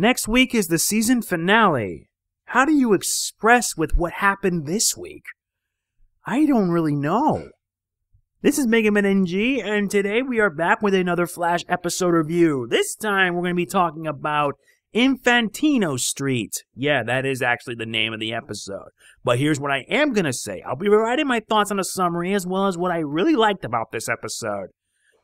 Next week is the season finale. How do you express with what happened this week? I don't really know. This is Mega Man NG, and today we are back with another Flash episode review. This time we're going to be talking about Infantino Street. Yeah, that is actually the name of the episode. But here's what I am going to say. I'll be providing my thoughts on a summary as well as what I really liked about this episode.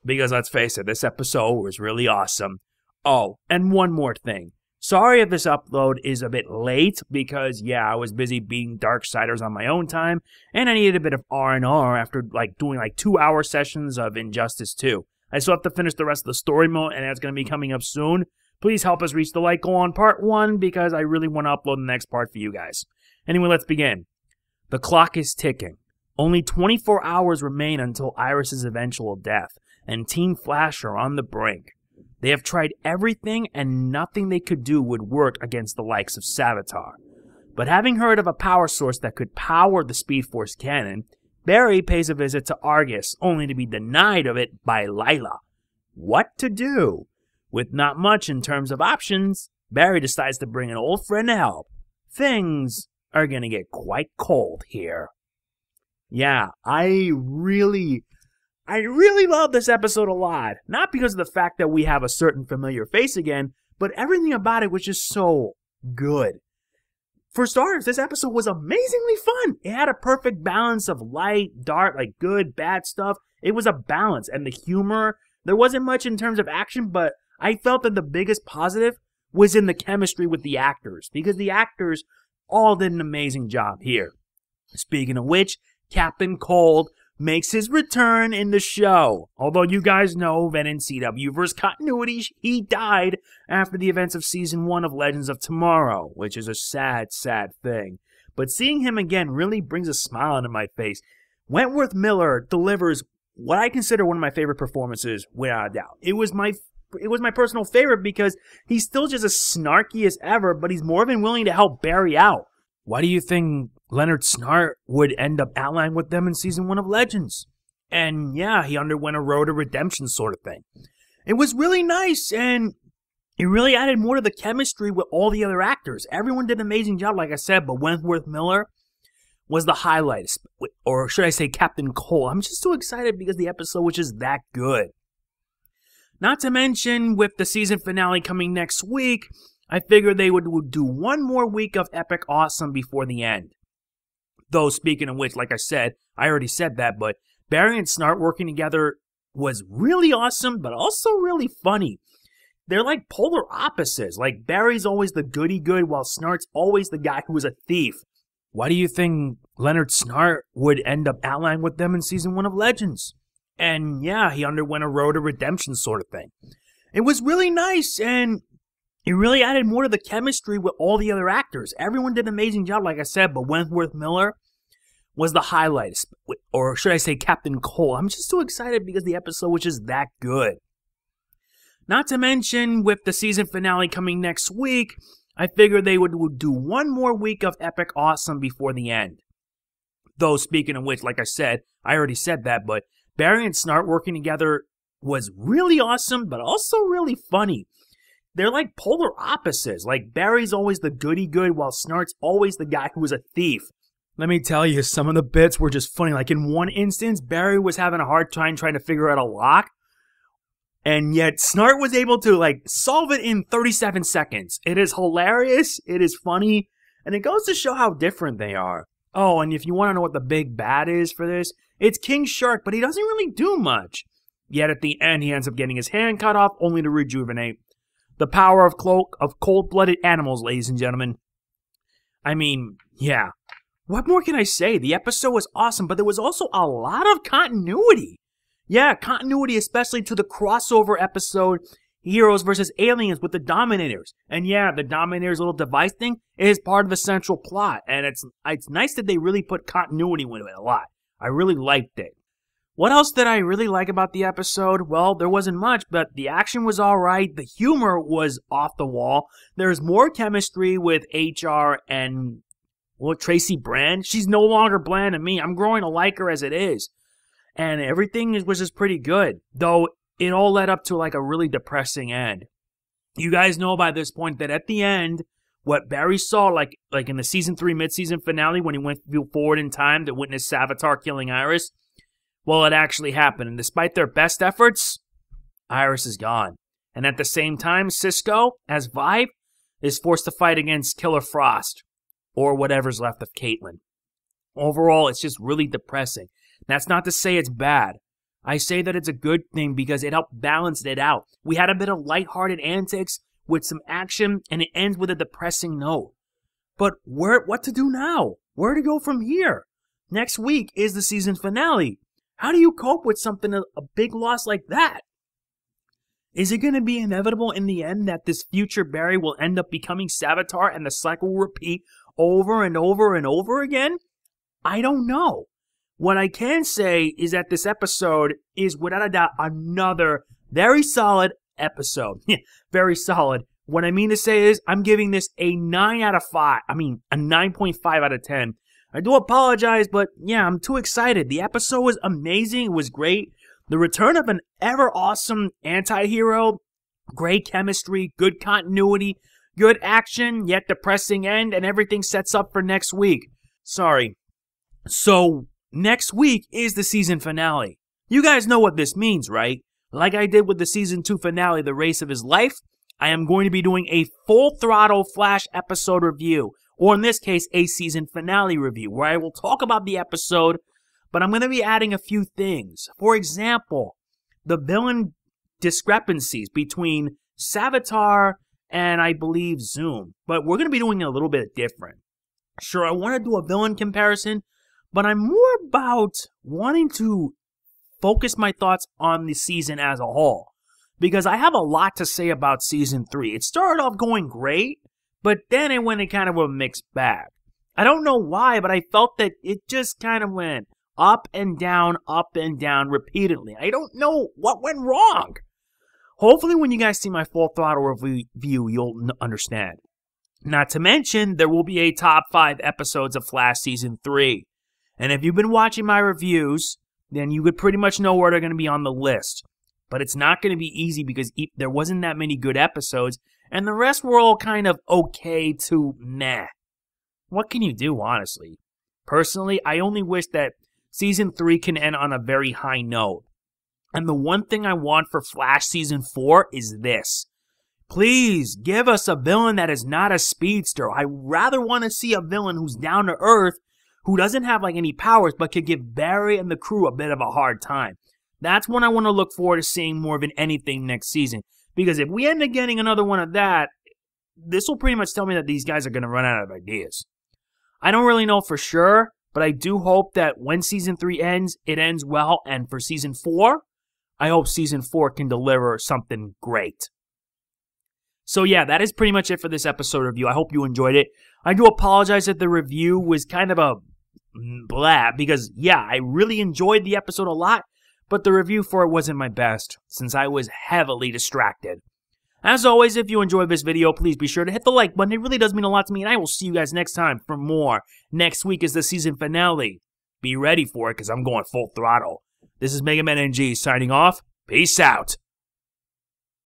Because let's face it, this episode was really awesome. Oh, and one more thing. Sorry if this upload is a bit late because, yeah, I was busy beating Darksiders on my own time, and I needed a bit of R&R after doing 2-hour sessions of Injustice 2. I still have to finish the rest of the story mode, and that's going to be coming up soon. Please help us reach the like goal on part 1 because I really want to upload the next part for you guys. Anyway, let's begin. The clock is ticking. Only 24 hours remain until Iris' eventual death, and Team Flash are on the brink. They have tried everything and nothing they could do would work against the likes of Savitar. But having heard of a power source that could power the Speed Force cannon, Barry pays a visit to Argus, only to be denied of it by Lila. What to do? With not much in terms of options, Barry decides to bring an old friend to help. Things are gonna get quite cold here. Yeah, I really love this episode a lot. Not because of the fact that we have a certain familiar face again, but everything about it was just so good. For starters, this episode was amazingly fun. It had a perfect balance of light, dark, good, bad stuff. It was a balance. And the humor, there wasn't much in terms of action, but I felt that the biggest positive was in the chemistry with the actors, because the actors all did an amazing job here. Speaking of which, Captain Cold makes his return in the show. Although you guys know that in CWverse continuity, he died after the events of Season 1 of Legends of Tomorrow, which is a sad, sad thing. But seeing him again really brings a smile into my face. Wentworth Miller delivers what I consider one of my favorite performances, without a doubt. It was my personal favorite because he's still just as snarky as ever, but he's more than willing to help Barry out. Why do you think Leonard Snart would end up allying with them in Season 1 of Legends? And yeah, he underwent a road to redemption sort of thing. It was really nice, and it really added more to the chemistry with all the other actors. Everyone did an amazing job, like I said, but Wentworth Miller was the highlight. Or should I say Captain Cole. I'm just so excited because the episode was just that good. Not to mention, with the season finale coming next week, I figured they would do one more week of epic awesome before the end. Though, speaking of which, like I said, I already said that, but Barry and Snart working together was really awesome, but also really funny. They're like polar opposites. Like, Barry's always the goody-good, while Snart's always the guy who is a thief. Why do you think Leonard Snart would end up allying with them in Season 1 of Legends? And yeah, he underwent a road to redemption sort of thing. It was really nice, and it really added more to the chemistry with all the other actors. Everyone did an amazing job, like I said, but Wentworth Miller was the highlight. Or should I say Captain Cole. I'm just so excited because the episode was just that good. Not to mention, with the season finale coming next week, I figured they would do one more week of epic awesome before the end. Though, speaking of which, like I said, I already said that, but Barry and Snart working together was really awesome, but also really funny. They're like polar opposites. Like, Barry's always the goody-good, while Snart's always the guy who is a thief. Let me tell you, some of the bits were just funny. Like, in one instance, Barry was having a hard time trying to figure out a lock, and yet Snart was able to, solve it in 37 seconds. It is hilarious, it is funny, and it goes to show how different they are. Oh, and if you want to know what the big bad is for this, it's King Shark, but he doesn't really do much. Yet at the end, he ends up getting his hand cut off, only to rejuvenate. The power of cold-blooded animals, ladies and gentlemen. I mean, yeah. What more can I say? The episode was awesome, but there was also a lot of continuity. Yeah, continuity, especially to the crossover episode, Heroes vs. Aliens with the Dominators. And yeah, the Dominators' little device thing is part of the central plot. And it's nice that they really put continuity with it a lot. I really liked it. What else did I really like about the episode? Well, there wasn't much, but the action was alright. The humor was off the wall. There's more chemistry with HR and, Tracy Brand. She's no longer bland to me. I'm growing to like her as it is. And everything was just pretty good. Though, it all led up to a really depressing end. You guys know by this point that at the end, what Barry saw, like in the Season 3 mid-season finale when he went forward in time to witness Savitar killing Iris, well, it actually happened. And despite their best efforts, Iris is gone. And at the same time, Cisco, as Vibe, is forced to fight against Killer Frost, or whatever's left of Caitlyn. Overall, it's just really depressing. That's not to say it's bad. I say that it's a good thing because it helped balance it out. We had a bit of lighthearted antics with some action, and it ends with a depressing note. But what to do now? Where to go from here? Next week is the season finale. How do you cope with something, a big loss like that? Is it going to be inevitable in the end that this future Barry will end up becoming Savitar and the cycle will repeat over and over and over again? I don't know. What I can say is that this episode is without a doubt another very solid episode. Very solid. What I mean to say is I'm giving this a 9 out of 5. I mean, a 9.5 out of 10. I do apologize, but yeah, I'm too excited. The episode was amazing. It was great. The return of an ever-awesome anti-hero, great chemistry, good continuity, good action, yet depressing end, and everything sets up for next week. Sorry. So, next week is the season finale. You guys know what this means, right? Like I did with the Season 2 finale, The Race of His Life, I am going to be doing a full throttle Flash episode review, or in this case, a season finale review, where I will talk about the episode, but I'm going to be adding a few things. For example, the villain discrepancies between Savitar and I believe Zoom. But we're going to be doing it a little bit different. Sure, I want to do a villain comparison, but I'm more about wanting to focus my thoughts on the season as a whole. Because I have a lot to say about Season 3. It started off going great, but then it went in kind of a mixed bag. I don't know why, but I felt that it just kind of went up and down repeatedly. I don't know what went wrong. Hopefully when you guys see my full throttle review, you'll understand. Not to mention, there will be a top 5 episodes of Flash Season 3. And if you've been watching my reviews, then you could pretty much know where they're going to be on the list. But it's not going to be easy because there wasn't that many good episodes, and the rest were all kind of okay to meh. What can you do, honestly? Personally, I only wish that Season 3 can end on a very high note. And the one thing I want for Flash Season 4 is this. Please, give us a villain that is not a speedster. I rather want to see a villain who's down to earth, who doesn't have like any powers, but could give Barry and the crew a bit of a hard time. That's what I want to look forward to seeing more than anything next season. Because if we end up getting another one of that, this will pretty much tell me that these guys are going to run out of ideas. I don't really know for sure, but I do hope that when Season 3 ends, it ends well. And for Season 4, I hope Season 4 can deliver something great. So yeah, that is pretty much it for this episode review. I hope you enjoyed it. I do apologize that the review was kind of a blah, because yeah, I really enjoyed the episode a lot, but the review for it wasn't my best, since I was heavily distracted. As always, if you enjoyed this video, please be sure to hit the like button. It really does mean a lot to me, and I will see you guys next time for more. Next week is the season finale. Be ready for it, because I'm going full throttle. This is Mega Man NG signing off. Peace out.